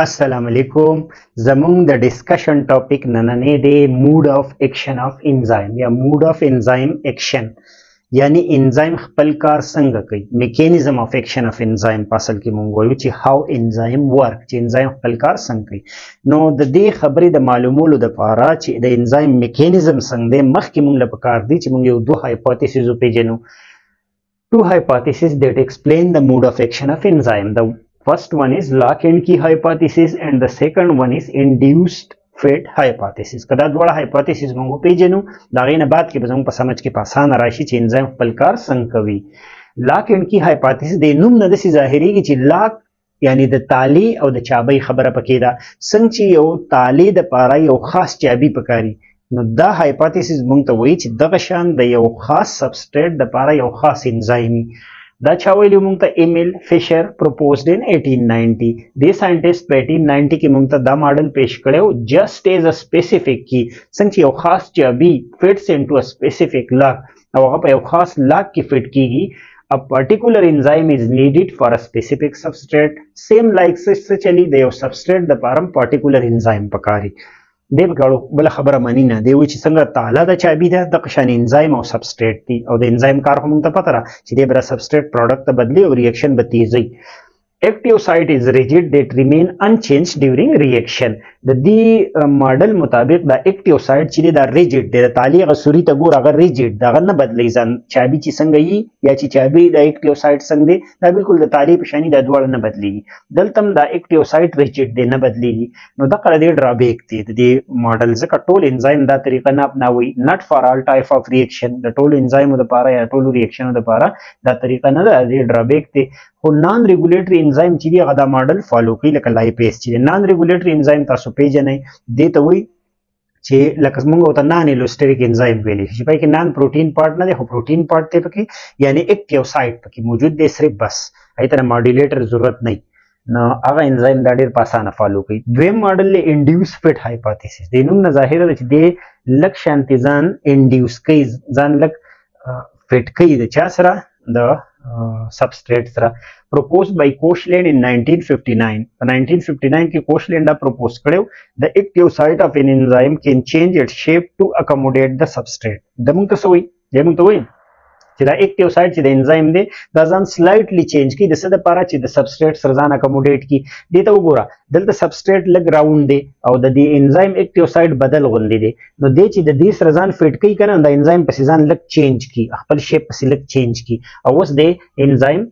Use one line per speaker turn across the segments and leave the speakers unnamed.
अस्सलाम वालेकुम। जमूंग द डिस्कशन टॉपिक ननने दे mode of action of enzyme या मूड ऑफ एंजाइम एक्शन यानी एंजाइम खपल कार संग कोई mechanism of action of enzyme पासल की मूंग वयु ची हाउ एंजाइम वर्क ची एंजाइम खपल कार संग कोई नो द दे खबरी द मालूमोल द पारा ची द एंजाइम मैकेनिज्म संग दे मख की मूंग ल पकार दी ची मूंग यु दो हाइपोथेसिस पे जेनु two hypotheses that explain the mode of action of enzyme. The first one is lock and key hypothesis and the second one is induced fate hypothesis. कदा द्वारा hypothesis मंगो पेजेनु दागे न बात के बजंग पसमझ के पासान राशि ची एंजाइम पलकार संकवी lock and key hypothesis दे नुम न दसी ज़ाहिरी की ची lock यानी द ताली और द चाबी खबर पकेदा संग ची यो ताली द पारा यो खास चाबी पकारी نو دا هایپوتیسیس مونږ ته وایي چې دغه شان د یو خاص سبسټریټ د لپاره یو خاص انزایمي دا چا ویلي مونږ ته ایمیل فیشر پروپوزډ ان 1890 د ساينټیسټ په 1890 کې مونږ ته دا ماډل پیش کړو جست ایز ا سپیسیفیک کی څنګه یو خاص چابي فټس انټو ا سپیسیفیک لاک او هغه په یو خاص لاک کې فټ کیږي a particular enzyme is needed for a specific substrate same like څه چلی د یو سبسټریټ د لپاره particular enzyme پکاري دی بګړو بل خبره مانی نه دی وی چې څنګه تعالی د چابي ده د قشان انزایم او سبسټریټ دی او د انزایم کار هم ته پته را چې دی بر سبسټریټ پروډکټ ته بدلی او ریاکشن به تیزی active site is rigid that remain unchanged during reaction د دې ماډل مطابق د active site چې د rigid د تعلیق سوري ته ګور هغه rigid دغه نه بدلی ځان چابي چې څنګه یي یا چې چابي د active site څنګه دی دا بالکل د تعلیق شانی د دوړ نه بدلی دلته د active site rigid دی نه بدلی نو د قره دی ډرابیک دی د ماډل ځکه ټول انزایم دا طریقه نه اپناوي not for all type of reaction د ټول انزایم لپاره یا ټول ریاکشن لپاره دا طریقه نه ده د ډرابیک دی خو نان ریګولیټری انزایم چې دی هغه دا ماډل فالو کوي لکه لایپیز چې نان ریګولیټری انزایم تاسو پیژنئ دې ته وایي چې لکه موږ ورته نان الوستریک انزایم ویلي چې پکې نان پروتین پارت نه دی خو پروتین پارت دی پکې یعنی ایکټیو سایت پکې موجود دی صرف بس ایتر ماډولیټر ضرورت نه نو هغه انزایم دا ډیر په اسانه فالو کوي دویم ماډل له انډیوس فټ هایپوتیسس دی نوم نه ظاهره ده چې دی لک شانتیزان انډیوس کوي ځان لک فټ کوي د چا سره د substrate سره proposed by Koshland in 1959 1959 کې کوشلینډ دا پروپوز کړو the active site of an enzyme can change its shape to accommodate the substrate د موږ ته سوې چې دا اکټیو سایت چې د انزایم دی دا ځان سلایټلی چینج کی د څه د لپاره چې د سبسټریټ سره ځان اکوموډیټ کی دې ته وګوره دلته سبسټریټ لګ راوند دی او د دې انزایم اکټیو سایت بدل غوندي دی نو دې چې د دې سره ځان فټ کوي کنه د انزایم په ځان لګ چینج کی خپل شیپ په لګ چینج کی او اوس د انزایم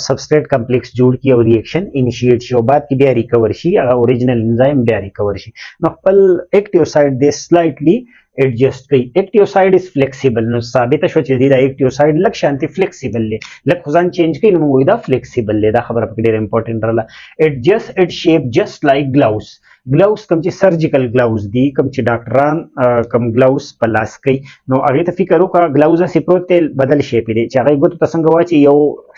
سبسټریټ کمپلیکس جوړ کی او ریاکشن انیشیټ شي او بعد کې بیا ریکور شي هغه اوریجنل انزایم بیا ریکور شي نو خپل اکټیو سایت دې سلایټلی adjust कोई active side is flexible नो साबित शो چې دی دا active side لک شانتي flexible له لک خزان چینج کوي نو موږ دا flexible له دا خبره پکې ډېر امپورټنت راله adjust اټ شیپ جست لایک گلاوز گلاوز کوم چې سرجیکل گلاوز دي کوم چې ډاکټران کوم گلاوز په لاس کوي نو هغه ته فکر وکړه گلاوز سي پروتل بدل شیپ دي چې هغه ګوتو څنګه واچي یو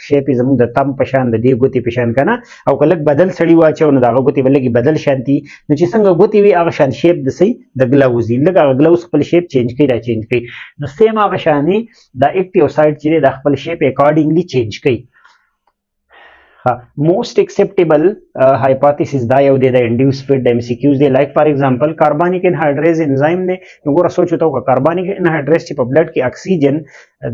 شیپ زموږ د تم پشان د دې ګوتې پشان کنه او کله بدل سړی واچو نو دا ګوتې بلګي بدل شانتي نو چې څنګه ګوتې وي هغه شان شیپ د سي د گلاوز لګا گلاوز خپل شیپ چینج کوي را چینج کوي نو سیم هغه شاني دا اکټیو سایت چې د خپل شیپ اکارډینګلی چینج کوي most acceptable hypothesis دا یو دی د induced fit د MCQs دی like for example carbonic anhydrase enzyme دی وګوره سوچ وتاو کا carbonic anhydrase چې په بلډ کې اکسیجن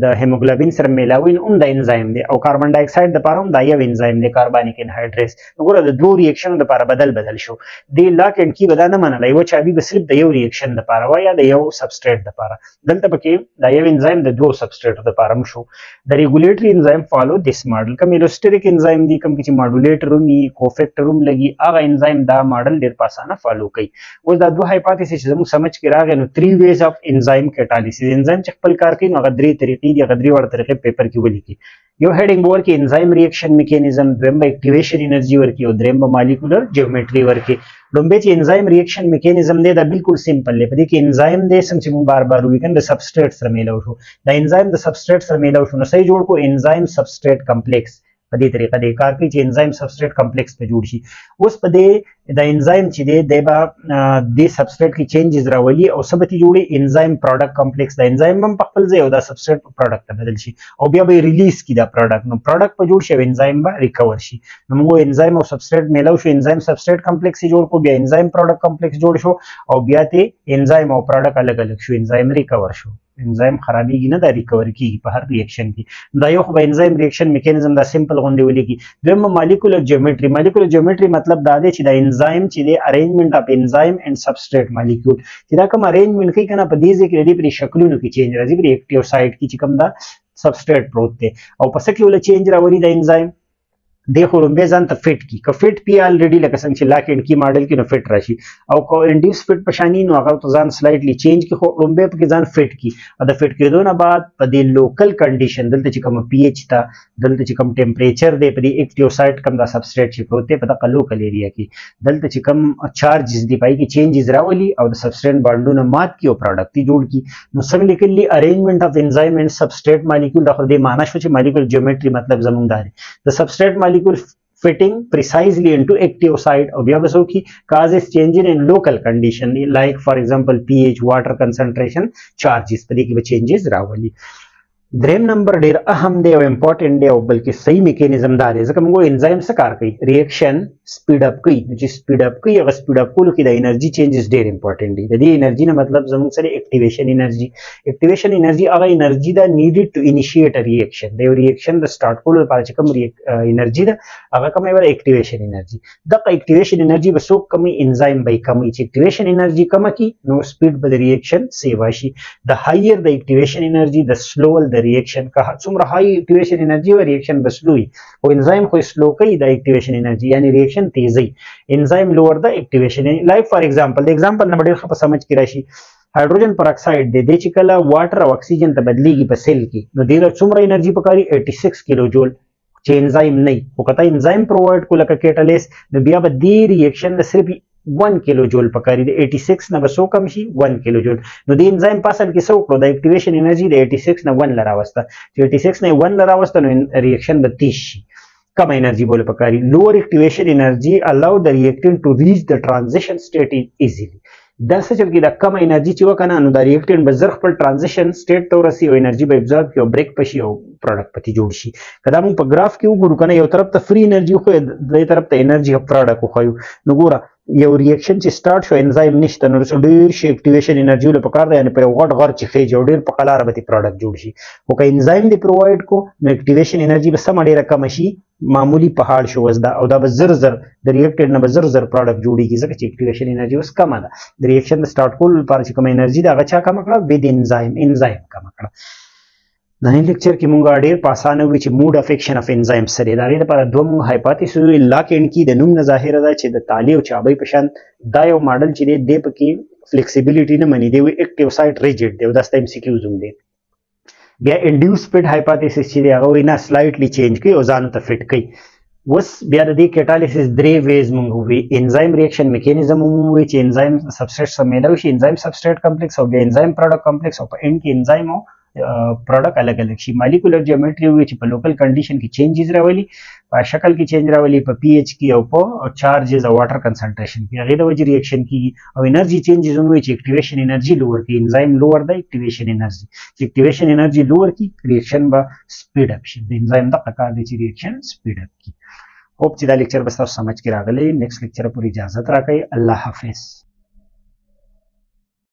د هیموګلوبین سره میلاوین هم د انزایم دی او کاربن ډای اکساید د لپاره هم دا یو انزایم دی کاربونیک انهایډریز وګوره د دوه ریاکشن لپاره بدل شو دی لاک اند کی ودا نه منل یو چابي به صرف د یو ریاکشن لپاره و یا د یو سبسټریټ لپاره دلته پکې دا یو انزایم د دوه سبسټریټ لپاره هم شو د ریګولیټری انزایم فالو دیس ماډل کوم الوستریک انزایم دی کوم چې ماډولیټر هم کوفیکټر هم لګي هغه انزایم دا ماډل ډیر پاسانه فالو کوي اوس دا دوه هایپوتیسس چې موږ سمجھ کې راغی نو 3 ways of enzyme catalysis انزایم چې خپل کار کوي نو هغه درې طریقې دي هغه درې وړ طریقې پیپر کې ولیکي یو هډینګ ورکي انزایم ریاکشن میکانیزم دویم به اکټیویشن انرژي ورکي او دریم به مالیکولر جیومټري ورکي لومبه چې انزایم ریاکشن میکانیزم دی دا بالکل سیمپل دی په دې کې انزایم د سم چې موږ بار وی کنه د سبسټریټ سره میلاو شو دا انزایم د سبسټریټ سره میلاو شو نو صحیح جوړ کو انزایم سبسټریټ کمپلیکس په دې طریقه د کار کوي چې انزایم سبستریټ کمپلیکس په جوړ شي. اوس په دې د انزایم چې دی به د سبستریټ کې چینجز راولي او سبتی جوړي انزایم پروډکټ کمپلیکس. د انزایم هم په خپل ځای او د سبستریټ په پروډکټ ته بدل شي او بیا به ریلیز کی دا پروډکټ. نو پروډکټ په جوړ شي انزایم به ریکور شي. نو موږ انزایم او سبستریټ میلاو شو، انزایم سبستریټ کمپلیکس جوړ کو، بیا انزایم پروډکټ کمپلیکس جوړ شو او بیا ته انزایم او پروډکټ الګ الګ شو، انزایم ریکور شو. انزایم خرابېږي نه، دا ریکور کیږي په هر ریاکشن کې. دا یو خو به انزایم ریاکشن میکانیزم دا سمپل غونډې ولیکي. دویم مالیکولر جیومټري. مالیکولر جیومټري مطلب دا دی چې د انزایم چې دی ارینجمنت اف انزایم اینڈ سبستریټ مالیکول چې دا کوم ارینجمنت کوي کنه په دې ځای کې د دې په شکلونو کې چینج راځي، په اکټیو سایت کې چې کوم دا سبستریټ پروت دی او په سکه ول چینج راوړي د انزایم د خو لومبه ځان ته فټ کی که فټ پی الریډي لکه څنګه چې لاک اینډ کی ماډل کې نو فټ راشي او کو انډیوس فټ پشانی نو هغه ته ځان سلایډلی چینج کی خو لومبه په ځان فټ کی او د فټ کېدو نه بعد په دې لوکل کنډیشن دلته چې کوم پی ایچ تا دلته چې کوم ټمپریچر دی په دې اکټیو سایت کوم دا سبستریټ چې پروت دی په دغه لوکل ایریا کې دلته چې کوم چارجز دی پای کې چینجز راولي او د سبستریټ بانډونه مات کی او پروډکټ جوړ کی. نو څنګه لیکلی ارینجمنت اف انزایم اینڈ سبستریټ مالیکول د خو دې معنی شو چې مالیکول جیومټري مطلب زمونږ دی د سبستریټ مالیکول fitting precisely into active site or Vyabasuki causes changes in local condition like for example pH, water concentration, charges changes ravali. دریم نمبر ډیر اهم دی او امپورټنت دی او بلکې صحیح میکانیزم دا دی ځکه موږ انزایم څه کار کوي ریاکشن سپیډ اپ کوي چې سپیډ اپ کوي هغه سپیډ اپ کولو کې د انرژي چینجز ډیر امپورټنت دي. د دې انرژي نه مطلب زموږ سره اکټیویشن انرژي. اکټیویشن انرژي هغه انرژي دا نیډډ ټو انیشیټ ا ریاکشن د ریاکشن د سٹارټ کولو لپاره چې کوم انرژي ده هغه کومه ولا اکټیویشن انرژي. د اکټیویشن انرژي به څوک کمی انزایم به کمی چې اکټیویشن انرژي کم کی نو سپیډ به د ریاکشن سیوا شي. د هایر د اکټیویشن انرژي د سلوول د ریاکشن که څومره هاي اکټیویشن انرژي او ریاکشن بسلوي او انزایم خو سلو کوي د اکټیویشن انرژي یعنی ریاکشن تیزي. انزایم لوور د اکټیویشن لایک فار ایگزامپل د ایگزامپل نه ډیر په سمجھ کې راشي هایدروجن پر اکساید د دې چې کله واټر او اکسیجن ته بدلیږي په سیل کې نو د څومره انرژي پکاري 86 کیلو جول چې انزایم نه او کته انزایم پرووایډ کو لکه کیټالیست نو بیا به دی ریاکشن د صرف 1 کیلو جول پکاري د 86 نه بسو کم شي 1 کیلو جول. نو د انزایم پاسل کې څو کړو د اکټیویشن انرژي د 86 نه 1 لراوسته چې 86 نه 1 لراوسته نو ریاکشن به 30 شي کم انرژي بوله پکاري. لوور اکټیویشن انرژي allow the reactant to reach the transition state easily. دا څه چې د کم انرژي چې وکنه نو د ریاکټنټ به زر خپل ترانزیشن سټیټ ته ورسي او انرژي به ابزورب کی او بریک پشي او پروډکټ پتی جوړ شي. کله موږ په ګراف کې وګورو کنه یو طرف ته فری انرژي خو د طرف ته انرژي او پروډکټ خو نو ګوره یو ریاکشن چې سٹارټ شو انزایم نشته نو ډیر شي اکټیویشن انرژي له پکار دی یعنی پر غټ غر چې خې جوړ ډیر په قلار به پروډکټ جوړ شي. او که انزایم دی پرووایډ کو نو اکټیویشن انرژي به سم ډیره کم شي معمولی پهاړ شو وزدا او دا به زر زر د ریاکټنټ نه به زر زر پروډکټ جوړیږي ځکه چې اکټیویشن انرژي اوس کم ده. د ریاکشن د سٹارټ کول لپاره چې کوم انرژي دا غچا کم کړه ود انزایم کم کړه. د نن لیکچر کې مونږ ډېر په اسانه وی چې موډ اف ایکشن اف انزایم سره دا لري لپاره دوه مونږ هایپوتیسز لاک اینډ کی د نوم نه ظاهره ده چې د تالی او چابۍ په شان دا یو ماډل چې دی په کې فلیکسیبিলিټی نه مني دی اکټیو سایت ریجیډ دی او دا ستایم سی کیو زوم دی. بیا انډیوس فټ هایپوتیسز چې دی هغه وینا سلایټلی چینج کوي او ځان ته فټ کوي. وس بیا د دې کیټالیسس درې ویز مونږ وی انزایم ریاکشن میکانیزم مونږ وی چې انزایم سبستریټ سره میلاوي شي انزایم سبستریټ کمپلیکس او بیا انزایم پروډکټ کمپلیکس او په اند کې انزایم او پروډکټ الګ الګ شي. مالیکولر جیومټري وی چې په لوکل کنډیشن کې چینجز راولي په شکل کې چینج راولي په پی ایچ کې او په چارجز او واټر کنسنټریشن کې هغه د وجې ریاکشن کې او انرژي چینجز وی چې اکټیویشن انرژي لوور کې انزایم لوور د اکټیویشن انرژي چې اکټیویشن انرژي لوور کې ریاکشن به سپیډ اپ شي. د انزایم د کار دی چې ریاکشن سپیډ اپ کی. होप چې دا لیکچر به تاسو سمجھ کې راغلی. نیکسٹ لیکچر پورې اجازه راکړئ. الله حافظ.